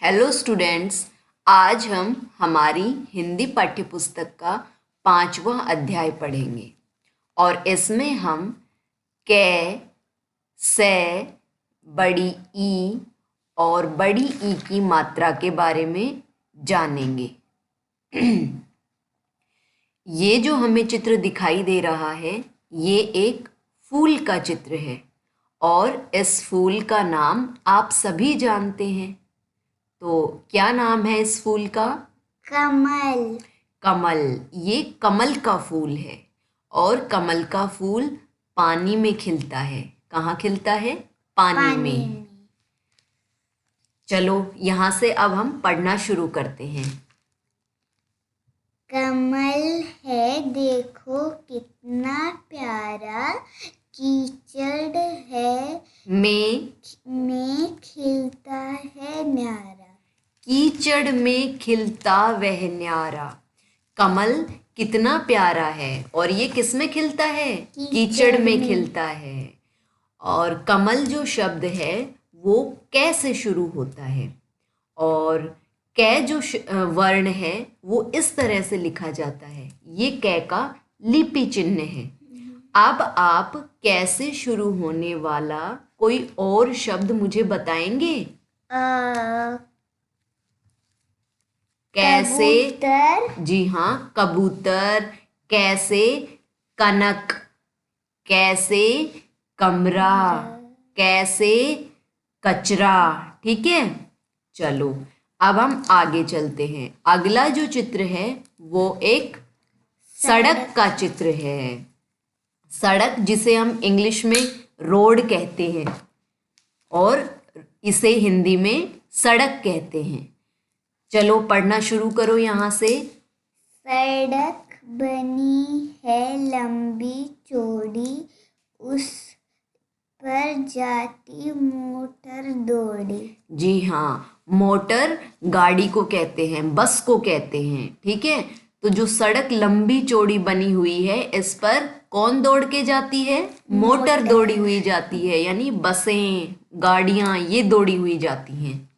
Hello students. आज हम हमारी हिंदी पाठ्यपुस्तक का 5वां अध्याय पढ़ेंगे और इसमें हम कै, से, बड़ी ई और बड़ी ई की मात्रा के बारे में जानेंगे। ये जो हमें चित्र दिखाई दे रहा है ये एक फूल का चित्र है और इस फूल का नाम आप सभी जानते हैं। तो क्या नाम है इस फूल का? कमल। कमल। ये कमल का फूल है और कमल का फूल पानी में खिलता है। कहाँ खिलता है? पानी में। चलो यहाँ से अब हम पढ़ना शुरू करते हैं। कमल है, देखो कितना प्यारा, कीचड़ है में खिलता है न्यारा। कीचड़ में खिलता वह न्यारा। कमल कितना प्यारा है और ये किस में खिलता है? कीचड़ में खिलता है। और कमल जो शब्द है वो कै से शुरू होता है और कै जो वर्ण है वो इस तरह से लिखा जाता है। ये कै का लिपि चिन्ह है। अब आप कैसे शुरू होने वाला कोई और शब्द मुझे बताएंगे? कैसे? कबूतर। जी हाँ, कबूतर। कैसे? कनक। कैसे? कमरा। कैसे? कचरा। ठीक है, चलो अब हम आगे चलते हैं। अगला जो चित्र है वो एक सड़क का चित्र है। सड़क जिसे हम इंग्लिश में रोड कहते हैं और इसे हिंदी में सड़क कहते हैं। चलो पढ़ना शुरू करो यहाँ से। सड़क बनी है लंबी चौड़ी, उस पर जाती मोटर दौड़ी। जी हाँ, मोटर गाड़ी को कहते हैं, बस को कहते हैं। ठीक है, तो जो सड़क लंबी चौड़ी बनी हुई है इस पर कौन दौड़ के जाती है? मोटर दौड़ी हुई जाती है, यानी बसें, गाड़ियां ये दौड़ी हुई जाती हैं।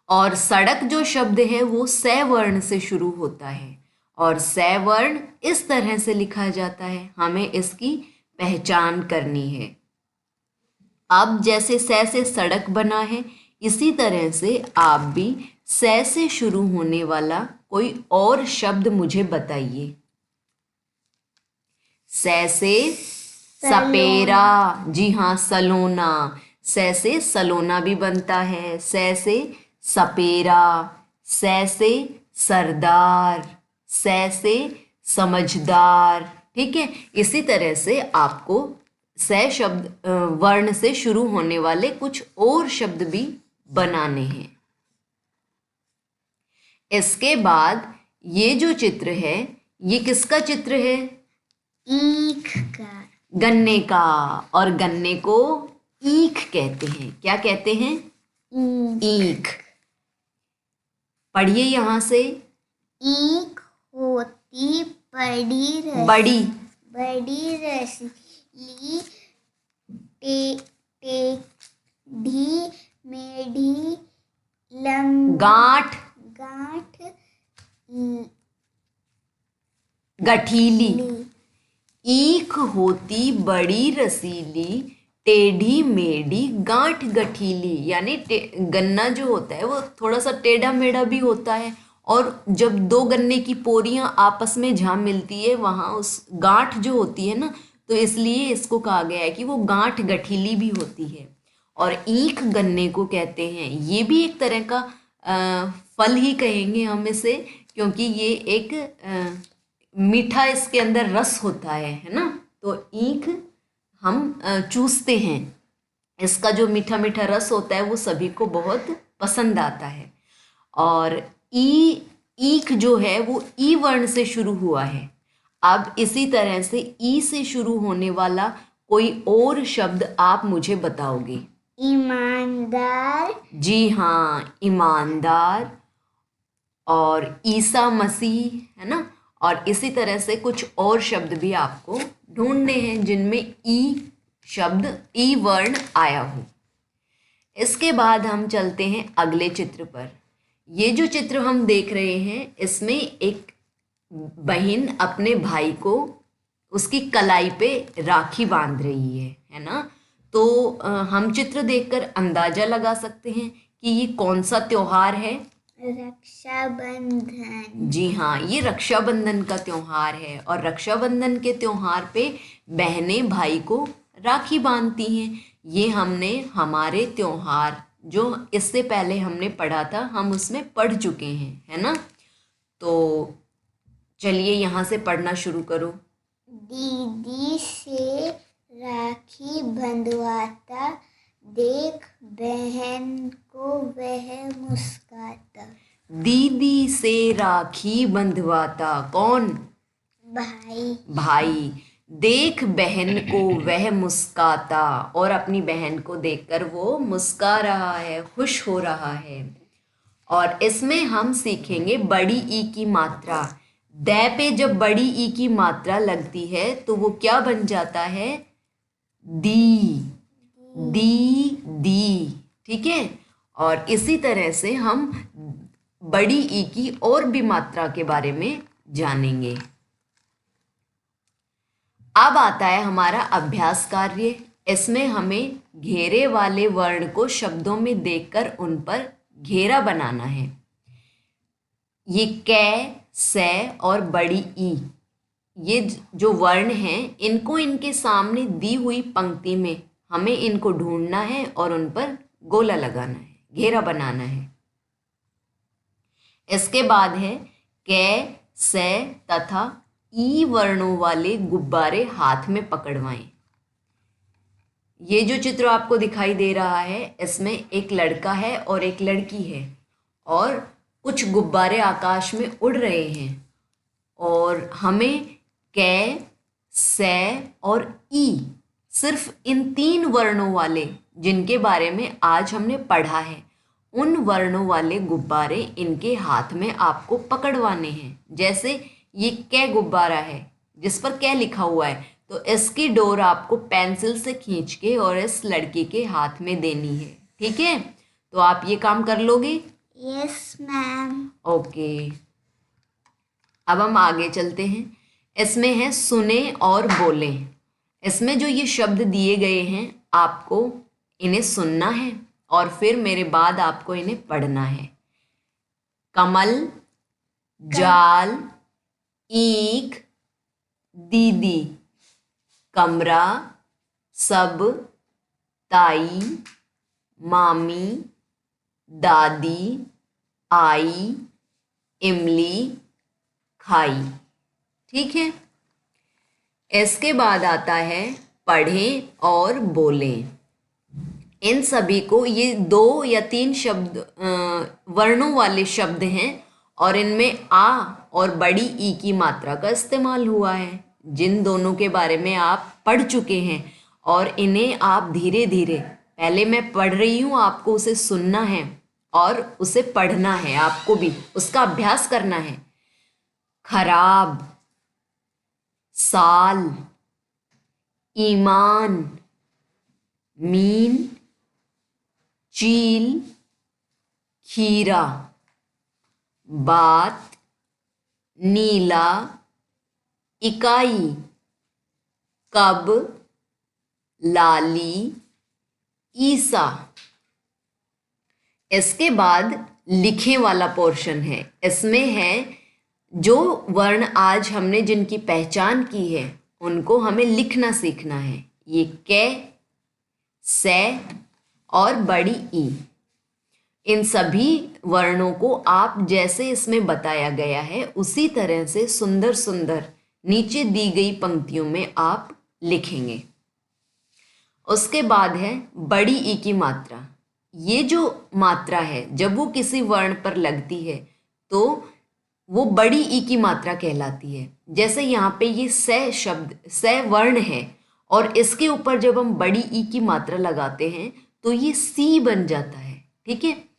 और सड़क जो शब्द है वो सै वर्ण से शुरू होता है और सै वर्ण इस तरह से लिखा जाता है। हमें इसकी पहचान करनी है। अब जैसे सै से सड़क बना है इसी तरह से आप भी सै से शुरू होने वाला कोई और शब्द मुझे बताइए। सै से सपेरा। जी हाँ, सलोना। सै से सलोना भी बनता है। सै से सपेरा। सै से सरदार। सै से समझदार। ठीक है, इसी तरह से आपको सै शब्द वर्ण से शुरू होने वाले कुछ और शब्द भी बनाने हैं। इसके बाद ये जो चित्र है ये किसका चित्र है? ईख का। गन्ने का। और गन्ने को ईख कहते हैं। क्या कहते हैं? ईख। पढ़िए यहाँ से। ईख होती बड़ी बड़ी रसीली, टेढ़ी मेढ़ी, गांठ गठीली। ईख होती बड़ी रसीली, टेढ़ी मेढ़ी, गांठ गठीली। यानी गन्ना जो होता है वो थोड़ा सा टेढ़ा मेढ़ा भी होता है और जब दो गन्ने की पोरियां आपस में जहाँ मिलती है वहाँ उस गांठ जो होती है ना, तो इसलिए इसको कहा गया है कि वो गांठ गठीली भी होती है। और ईख गन्ने को कहते हैं। ये भी एक तरह का फल ही कहेंगे हम इसे, क्योंकि ये एक मीठा इसके अंदर रस होता है ना। तो ईख हम चूसते हैं, इसका जो मीठा मीठा रस होता है वो सभी को बहुत पसंद आता है। और ईख जो है वो ई वर्ण से शुरू हुआ है। अब इसी तरह से ई से शुरू होने वाला कोई और शब्द आप मुझे बताओगे। ईमानदार। जी हाँ, ईमानदार। और ईसा मसीह, है ना। और इसी तरह से कुछ और शब्द भी आपको ढूंढने हैं जिनमें ई शब्द, ई वर्ण आया हो। इसके बाद हम चलते हैं अगले चित्र पर। ये जो चित्र हम देख रहे हैं इसमें एक बहन अपने भाई को उसकी कलाई पे राखी बांध रही है ना। तो हम चित्र देखकर अंदाजा लगा सकते हैं कि ये कौन सा त्योहार है। रक्षाबंधन। जी हाँ, ये रक्षाबंधन का त्योहार है और रक्षाबंधन के त्योहार पे बहनें भाई को राखी बांधती हैं। ये हमने हमारे त्योहार जो इससे पहले हमने पढ़ा था हम उसमें पढ़ चुके हैं, है ना। तो चलिए यहाँ से पढ़ना शुरू करो। दीदी से राखी बंधवाता देख बहन को वह मुस्काता। दीदी से राखी बंधवाता कौन? भाई। भाई। देख बहन को वह मुस्काता, और अपनी बहन को देखकर वो मुस्का रहा है, खुश हो रहा है। और इसमें हम सीखेंगे बड़ी ई की मात्रा। द पे जब बड़ी ई की मात्रा लगती है तो वो क्या बन जाता है? दी। दी। ठीक है। और इसी तरह से हम बड़ी ई की और भी मात्रा के बारे में जानेंगे। अब आता है हमारा अभ्यास कार्य। इसमें हमें घेरे वाले वर्ण को शब्दों में देखकर उन पर घेरा बनाना है। ये कै, से और बड़ी ई, ये जो वर्ण हैं इनको इनके सामने दी हुई पंक्ति में हमें इनको ढूंढना है और उन पर गोला लगाना है, घेरा बनाना है। इसके बाद है कै, से तथा ई वर्णों वाले गुब्बारे हाथ में पकड़वाएं। ये जो चित्र आपको दिखाई दे रहा है इसमें एक लड़का है और एक लड़की है और कुछ गुब्बारे आकाश में उड़ रहे हैं और हमें कै, से और ई, सिर्फ इन 3 वर्णों वाले जिनके बारे में आज हमने पढ़ा है, उन वर्णों वाले गुब्बारे इनके हाथ में आपको पकड़वाने हैं। जैसे ये कै गुब्बारा है जिस पर कै लिखा हुआ है, तो इसकी डोर आपको पेंसिल से खींच के और इस लड़की के हाथ में देनी है। ठीक है, तो आप ये काम कर लोगे? Yes ma'am. ओके, अब हम आगे चलते हैं। इसमें है सुने और बोले। इसमें जो ये शब्द दिए गए हैं आपको इन्हें सुनना है और फिर मेरे बाद आपको इन्हें पढ़ना है। कमल, जाल, ईख, दीदी, कमरा, सब, ताई, मामी, दादी, आई, इमली, खाई। ठीक है। इसके बाद आता है पढ़ें और बोलें। इन सभी को, ये 2 या 3 शब्द वर्णों वाले शब्द हैं और इनमें आ और बड़ी ई की मात्रा का इस्तेमाल हुआ है, जिन दोनों के बारे में आप पढ़ चुके हैं। और इन्हें आप धीरे धीरे, पहले मैं पढ़ रही हूँ, आपको उसे सुनना है और उसे पढ़ना है, आपको भी उसका अभ्यास करना है। खराब, साल, ईमान, मीन, चील, खीरा, बात, नीला, इकाई, कब, लाली, ईसा। इसके बाद लिखे वाला पोर्शन है। इसमें है जो वर्ण आज हमने जिनकी पहचान की है उनको हमें लिखना सीखना है। ये कै, से और बड़ी ई, इन सभी वर्णों को आप जैसे इसमें बताया गया है उसी तरह से सुंदर सुंदर नीचे दी गई पंक्तियों में आप लिखेंगे। उसके बाद है बड़ी ई की मात्रा। ये जो मात्रा है जब वो किसी वर्ण पर लगती है तो वो बड़ी ई की मात्रा कहलाती है। जैसे यहाँ पे ये से शब्द, से वर्ण है और इसके ऊपर जब हम बड़ी ई की मात्रा लगाते हैं तो ये सी बन जाता है। ठीक है।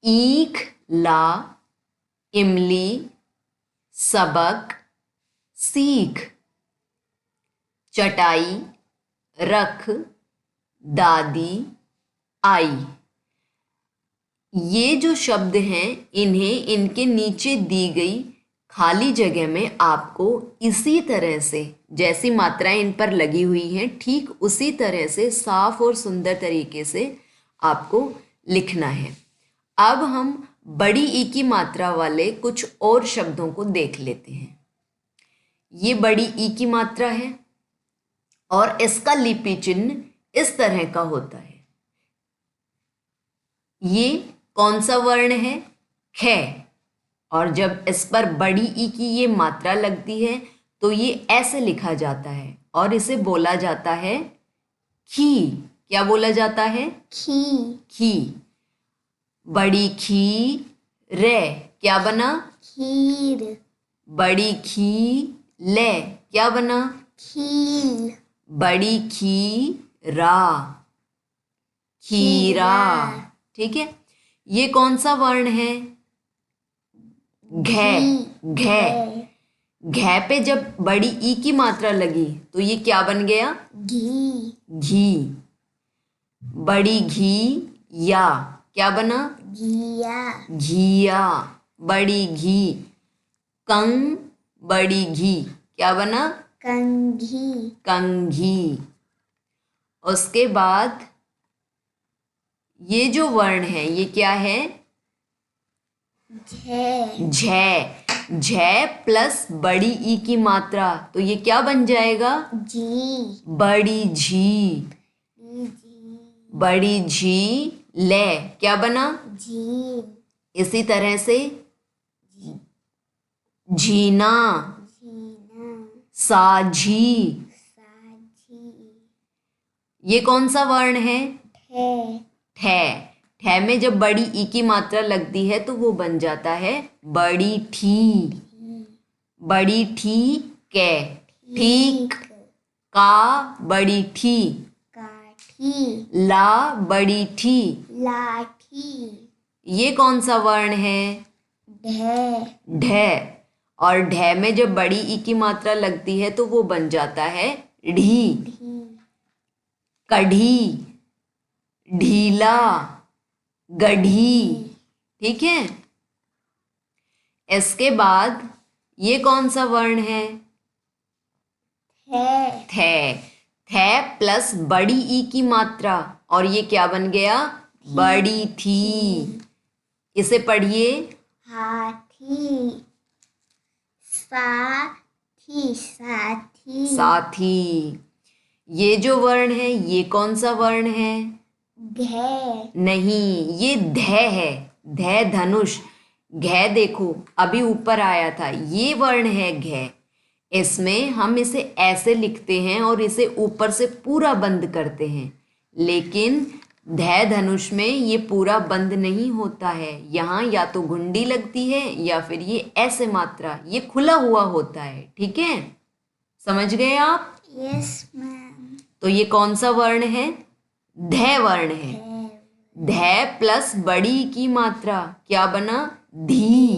ईख, ला, इमली, सबक, सीख, चटाई, रख, दादी, आई। ये जो शब्द हैं इन्हें इनके नीचे दी गई खाली जगह में आपको इसी तरह से जैसी मात्राएं इन पर लगी हुई हैं ठीक उसी तरह से साफ और सुंदर तरीके से आपको लिखना है। अब हम बड़ी ई की मात्रा वाले कुछ और शब्दों को देख लेते हैं। ये बड़ी ई की मात्रा है और इसका लिपि चिन्ह इस तरह का होता है। ये कौन सा वर्ण है? ख। और जब इस पर बड़ी ई की ये मात्रा लगती है तो ये ऐसे लिखा जाता है और इसे बोला जाता है खी। क्या बोला जाता है? खी। खी। बड़ी खी रे क्या बना? खीर। बड़ी खी ले क्या बना? खील। बड़ी खी रा खीरा। ठीक है। ये कौन सा वर्ण है? घ। घ। घ पे जब बड़ी ई की मात्रा लगी तो ये क्या बन गया? घी। घी। बड़ी घी या क्या बना? घिया। घिया। बड़ी घी कंग बड़ी घी क्या बना? कंघी। कंघी। उसके बाद ये जो वर्ण है ये क्या है? झ। झ। झ प्लस बड़ी ई की मात्रा तो ये क्या बन जाएगा? जी। बड़ी झी। बड़ी झी ले क्या बना? जी। इसी तरह से झीना झीना। साझी। साझी। ये कौन सा वर्ण है? ठे। ठे। ठे में जब बड़ी ई की मात्रा लगती है तो वो बन जाता है बड़ी ठी। बड़ी ठी के ठीक। का बड़ी ठी। काठी। ला बड़ी ठी। लाठी। ये कौन सा वर्ण है? ढे। ढे। और ढे में जब बड़ी ई की मात्रा लगती है तो वो बन जाता है ढी। कढ़ी ढीला गढ़ी। ठीक है। इसके बाद ये कौन सा वर्ण है? थे। थे। थे प्लस बड़ी ई की मात्रा और ये क्या बन गया? बड़ी थी। इसे पढ़िए। हाथी। साथी। साथी। साथी। ये जो वर्ण है ये कौन सा वर्ण है? घे। नहीं, ये ध है। ध धनुष। घ देखो अभी ऊपर आया था, ये वर्ण है घ। इसमें हम इसे ऐसे लिखते हैं और इसे ऊपर से पूरा बंद करते हैं, लेकिन ध धनुष में ये पूरा बंद नहीं होता है। यहाँ या तो घुंडी लगती है या फिर ये ऐसे मात्रा, ये खुला हुआ होता है। ठीक है, समझ गए आप? Yes ma'am. तो ये कौन सा वर्ण है? ध वर्ण है। ध प्लस बड़ी की मात्रा क्या बना? धी।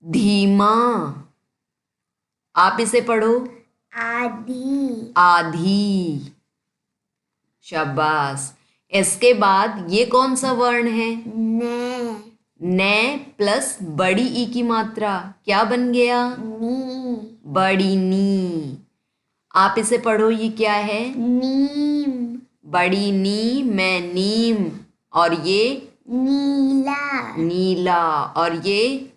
धीमा। आप इसे पढ़ो। आधी। आधी। शाबाश। इसके बाद ये कौन सा वर्ण है? ने। न प्लस बड़ी ई की मात्रा क्या बन गया? नी। बड़ी नी। आप इसे पढ़ो, ये क्या है? नीम। बड़ी नी में नीम, और ये नीला। नीला, और ये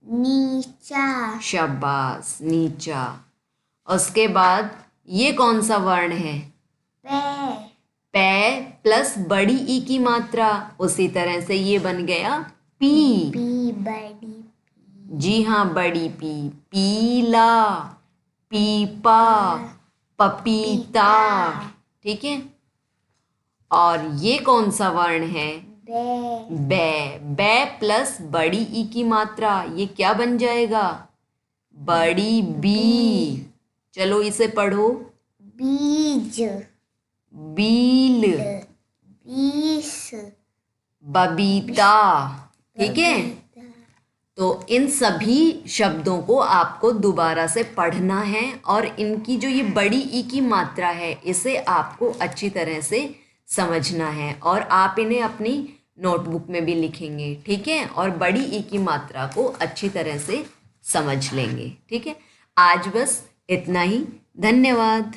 नीचा। शाबाश, नीचा। उसके बाद ये कौन सा वर्ण है? पे। पे प्लस बड़ी ई की मात्रा, उसी तरह से ये बन गया पी। पी बड़ी। जी हाँ, बड़ी पी। पीला, पीपा, पपीता। ठीक है। और ये कौन सा वर्ण है? बे। बे। बे प्लस बड़ी ई की मात्रा, ये क्या बन जाएगा? बड़ी बी। चलो इसे पढ़ो। बीज। बील, बीस। बबीता। ठीक है। तो इन सभी शब्दों को आपको दोबारा से पढ़ना है और इनकी जो ये बड़ी ई की मात्रा है इसे आपको अच्छी तरह से समझना है और आप इन्हें अपनी नोटबुक में भी लिखेंगे, ठीक है, और बड़ी ई की मात्रा को अच्छी तरह से समझ लेंगे, ठीक है। आज बस इतना ही, धन्यवाद।